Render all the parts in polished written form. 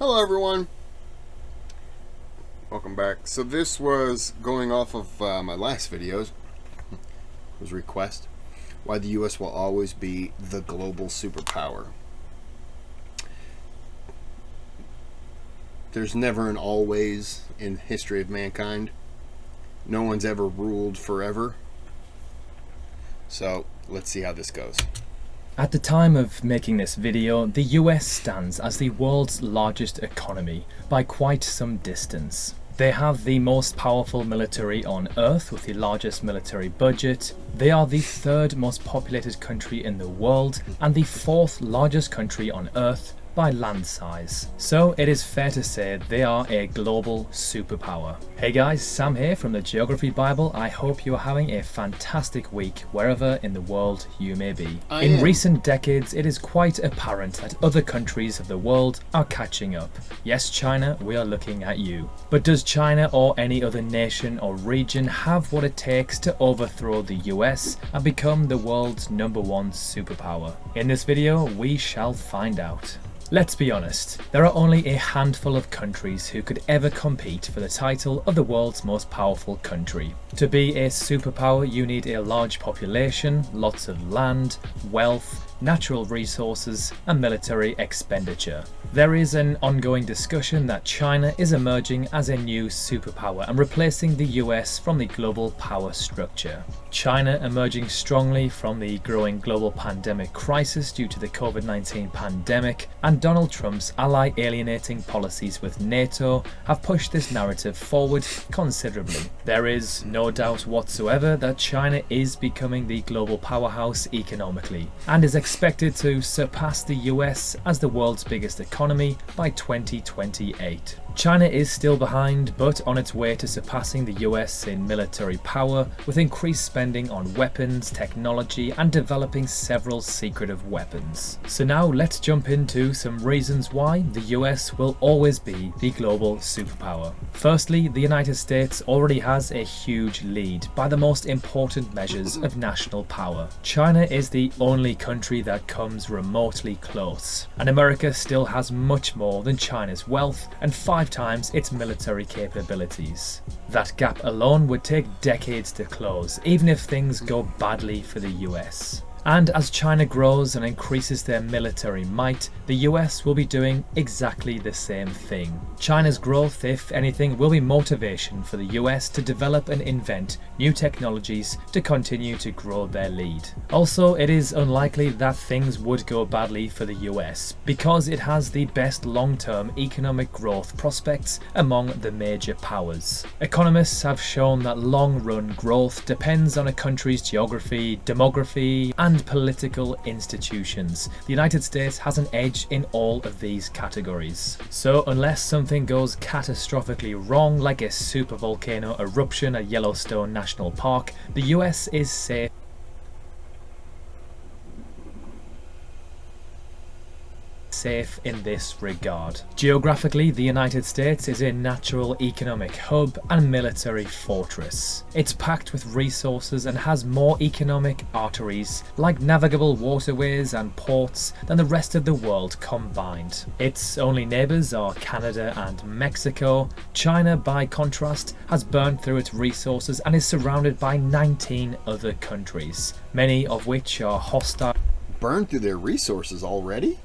Hello everyone, welcome back. So this was going off of my last videos. It was a request why the US will always be the global superpower. There's never an always in history of mankind. No one's ever ruled forever. So let's see how this goes. At the time of making this video, the US stands as the world's largest economy by quite some distance. They have the most powerful military on Earth with the largest military budget. They are the third most populated country in the world and the fourth largest country on Earth by land size. So it is fair to say they are a global superpower. Hey guys, Sam here from the Geography Bible. I hope you are having a fantastic week wherever in the world you may be. In recent decades, it is quite apparent that other countries of the world are catching up. Yes, China, we are looking at you. But does China or any other nation or region have what it takes to overthrow the US and become the world's #1 superpower? In this video, we shall find out. Let's be honest, there are only a handful of countries who could ever compete for the title of the world's most powerful country. To be a superpower, you need a large population, lots of land, wealth, natural resources, and military expenditure. There is an ongoing discussion that China is emerging as a new superpower and replacing the US from the global power structure. China emerging strongly from the growing global pandemic crisis due to the COVID-19 pandemic, and Donald Trump's ally alienating policies with NATO have pushed this narrative forward considerably. There is no doubt whatsoever that China is becoming the global powerhouse economically and is expected to surpass the US as the world's biggest economy by 2028. China is still behind, but on its way to surpassing the US in military power, with increased spending on weapons, technology, and developing several secretive weapons. So now let's jump into some reasons why the US will always be the global superpower. Firstly, the United States already has a huge lead by the most important measures of national power. China is the only country that comes remotely close, and America still has much more than China's wealth and 5 times its military capabilities. That gap alone would take decades to close, even if things go badly for the US. And as China grows and increases their military might, the US will be doing exactly the same thing. China's growth, if anything, will be motivation for the US to develop and invent new technologies to continue to grow their lead. Also, it is unlikely that things would go badly for the US because it has the best long-term economic growth prospects among the major powers. Economists have shown that long-run growth depends on a country's geography, demography, and political institutions. The United States has an edge in all of these categories. So unless something goes catastrophically wrong, like a supervolcano eruption at Yellowstone National Park, the US is safe in this regard. Geographically, the United States is a natural economic hub and military fortress. It's packed with resources and has more economic arteries, like navigable waterways and ports, than the rest of the world combined. Its only neighbours are Canada and Mexico. China, by contrast, has burned through its resources and is surrounded by 19 other countries, many of which are hostile. Burned through their resources already?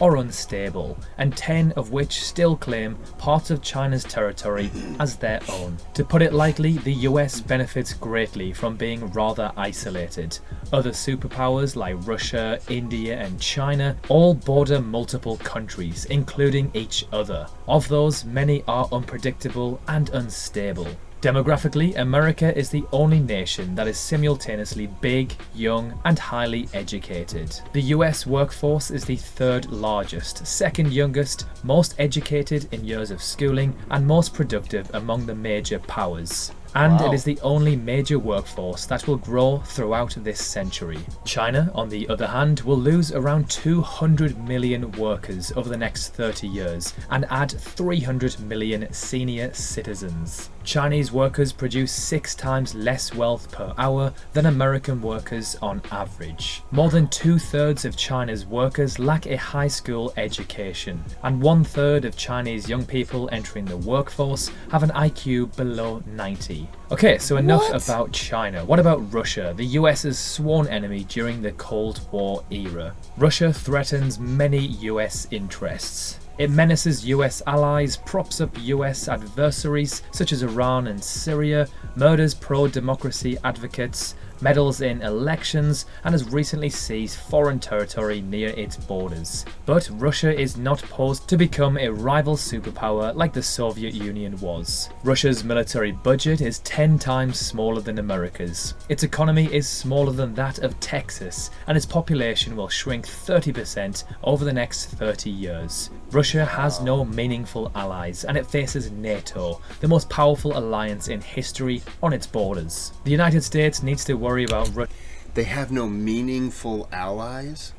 Or unstable, and 10 of which still claim parts of China's territory as their own. To put it lightly, the US benefits greatly from being rather isolated. Other superpowers like Russia, India, and China all border multiple countries, including each other. Of those, many are unpredictable and unstable. Demographically, America is the only nation that is simultaneously big, young, and highly educated. The US workforce is the third largest, second youngest, most educated in years of schooling, and most productive among the major powers. And It is the only major workforce that will grow throughout this century. China, on the other hand, will lose around 200 million workers over the next 30 years and add 300 million senior citizens. Chinese workers produce 6 times less wealth per hour than American workers on average. More than 2/3 of China's workers lack a high school education, and 1/3 of Chinese young people entering the workforce have an IQ below 90. Okay, so enough about China. What about Russia, the US's sworn enemy during the Cold War era? Russia threatens many US interests. It menaces US allies, props up US adversaries such as Iran and Syria, murders pro-democracy advocates, meddles in elections, and has recently seized foreign territory near its borders. But Russia is not posed to become a rival superpower like the Soviet Union was. Russia's military budget is 10 times smaller than America's. Its economy is smaller than that of Texas, and its population will shrink 30% over the next 30 years. Russia has no meaningful allies, and it faces NATO, the most powerful alliance in history, on its borders. The United States needs to worry about Russia. They have no meaningful allies?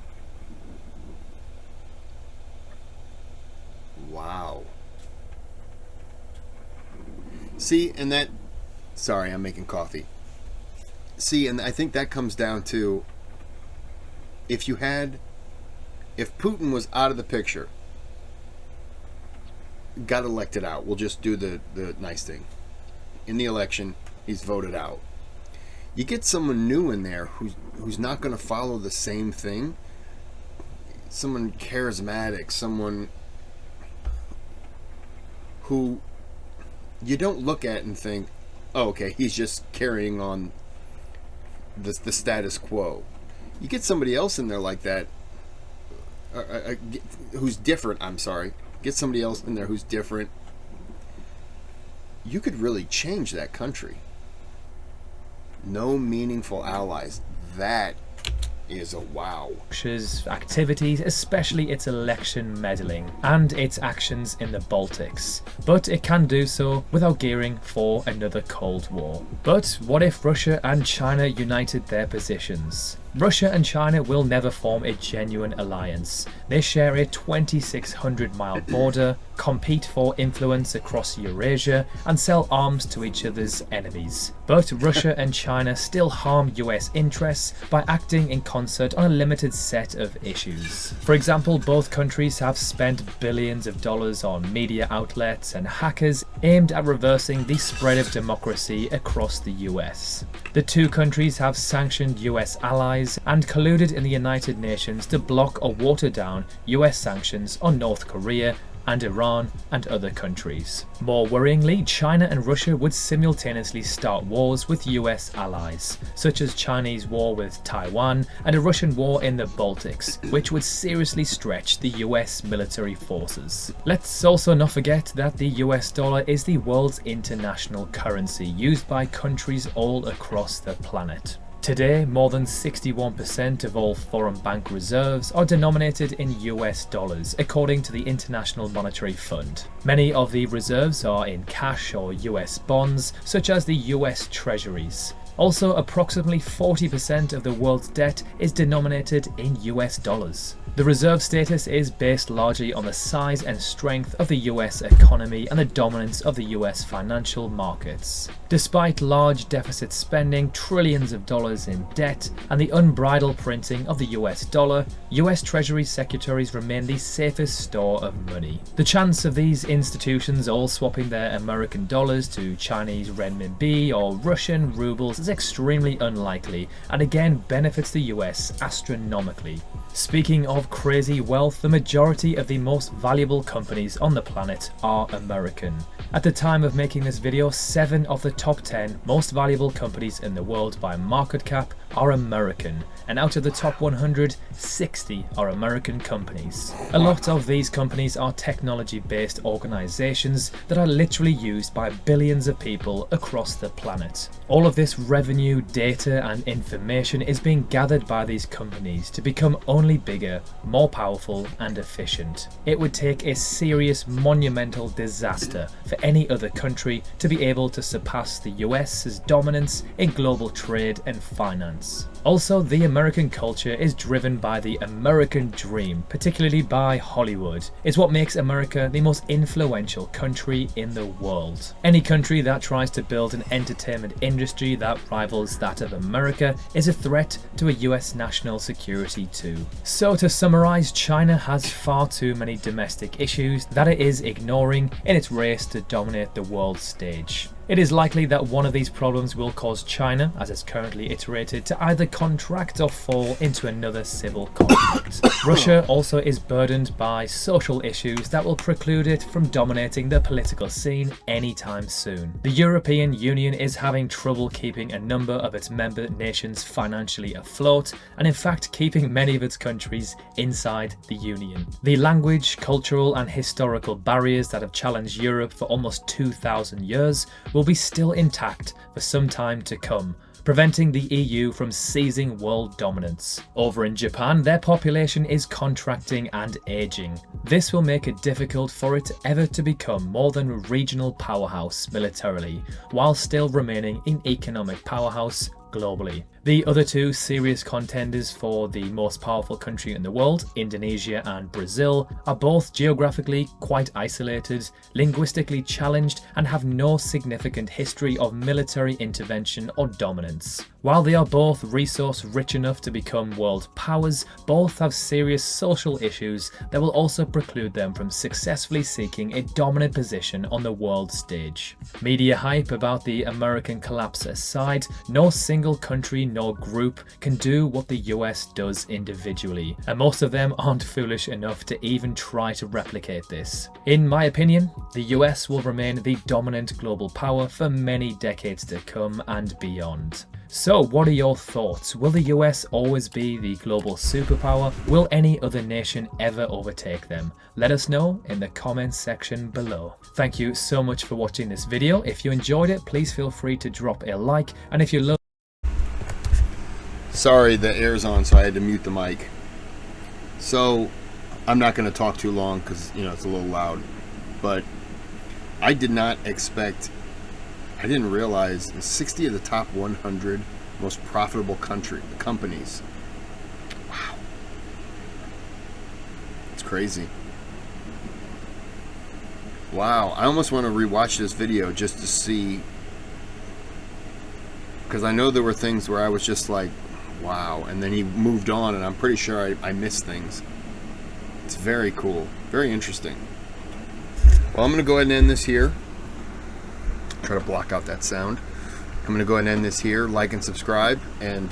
Wow. See, and that... Sorry, I'm making coffee. See, and I think that comes down to... If Putin was out of the picture, got elected out, we'll just do the nice thing. In the election, he's voted out. You get someone new in there who's not going to follow the same thing. Someone charismatic, someone who you don't look at and think, oh, okay, he's just carrying on the status quo. You get somebody else in there like that, who's different, get somebody else in there who's different. You could really change that country. No meaningful allies. That is a wow. Russia's activities, especially its election meddling and its actions in the Baltics. But it can do so without gearing for another Cold War. But what if Russia and China united their positions? Russia and China will never form a genuine alliance. They share a 2,600-mile border, compete for influence across Eurasia, and sell arms to each other's enemies. But Russia and China still harm US interests by acting in concert on a limited set of issues. For example, both countries have spent billions of dollars on media outlets and hackers aimed at reversing the spread of democracy across the US. The two countries have sanctioned US allies and colluded in the United Nations to block or water down US sanctions on North Korea and Iran and other countries. More worryingly, China and Russia would simultaneously start wars with US allies, such as Chinese war with Taiwan and a Russian war in the Baltics, which would seriously stretch the US military forces. Let's also not forget that the US dollar is the world's international currency, used by countries all across the planet. Today, more than 61% of all foreign bank reserves are denominated in US dollars, according to the International Monetary Fund. Many of the reserves are in cash or US bonds, such as the US Treasuries. Also, approximately 40% of the world's debt is denominated in US dollars. The reserve status is based largely on the size and strength of the US economy and the dominance of the US financial markets. Despite large deficit spending, trillions of dollars in debt, and the unbridled printing of the US dollar, US Treasury secretaries remain the safest store of money. The chance of these institutions all swapping their American dollars to Chinese renminbi or Russian rubles is extremely unlikely, and again benefits the US astronomically. Speaking of crazy wealth, the majority of the most valuable companies on the planet are American. At the time of making this video, 7 of the top 10 most valuable companies in the world by market cap are American, and out of the top 100, 60 are American companies. A lot of these companies are technology-based organizations that are literally used by billions of people across the planet. All of this revenue, data, and information is being gathered by these companies to become only bigger, more powerful, and efficient. It would take a serious, monumental disaster for any other country to be able to surpass the US's dominance in global trade and finance. Also, the American culture is driven by the American dream, particularly by Hollywood. It's what makes America the most influential country in the world. Any country that tries to build an entertainment industry that rivals that of America is a threat to a US national security too. So to summarize, China has far too many domestic issues that it is ignoring in its race to dominate the world stage. It is likely that one of these problems will cause China, as it's currently iterated, to either contract or fall into another civil conflict. Russia also is burdened by social issues that will preclude it from dominating the political scene anytime soon. The European Union is having trouble keeping a number of its member nations financially afloat, and in fact keeping many of its countries inside the Union. The language, cultural and historical barriers that have challenged Europe for almost 2,000 years will be still intact for some time to come, preventing the EU from seizing world dominance. Over in Japan, their population is contracting and aging. This will make it difficult for it ever to become more than a regional powerhouse militarily, while still remaining an economic powerhouse globally. The other two serious contenders for the most powerful country in the world, Indonesia and Brazil, are both geographically quite isolated, linguistically challenged, and have no significant history of military intervention or dominance. While they are both resource rich enough to become world powers, both have serious social issues that will also preclude them from successfully seeking a dominant position on the world stage. Media hype about the American collapse aside, no single country nor group can do what the US does individually, and most of them aren't foolish enough to even try to replicate this. In my opinion, the US will remain the dominant global power for many decades to come and beyond. So what are your thoughts? Will the US always be the global superpower? Will any other nation ever overtake them? Let us know in the comments section below. Thank you so much for watching this video. If you enjoyed it, please feel free to drop a like, and if you love... Sorry, the air's on, so I had to mute the mic. So I'm not going to talk too long because, you know, it's a little loud. But I did not expect... I didn't realize 60 of the top 100 most profitable companies. Wow. It's crazy. Wow. I almost want to rewatch this video just to see, because I know there were things where I was just like, wow, and then he moved on, and I'm pretty sure I missed things. It's very cool. Very interesting. Well, I'm going to go ahead and end this here. Try to block out that sound. I'm going to go ahead and end this here. Like and subscribe, and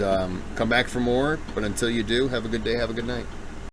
come back for more. But until you do, have a good day, have a good night.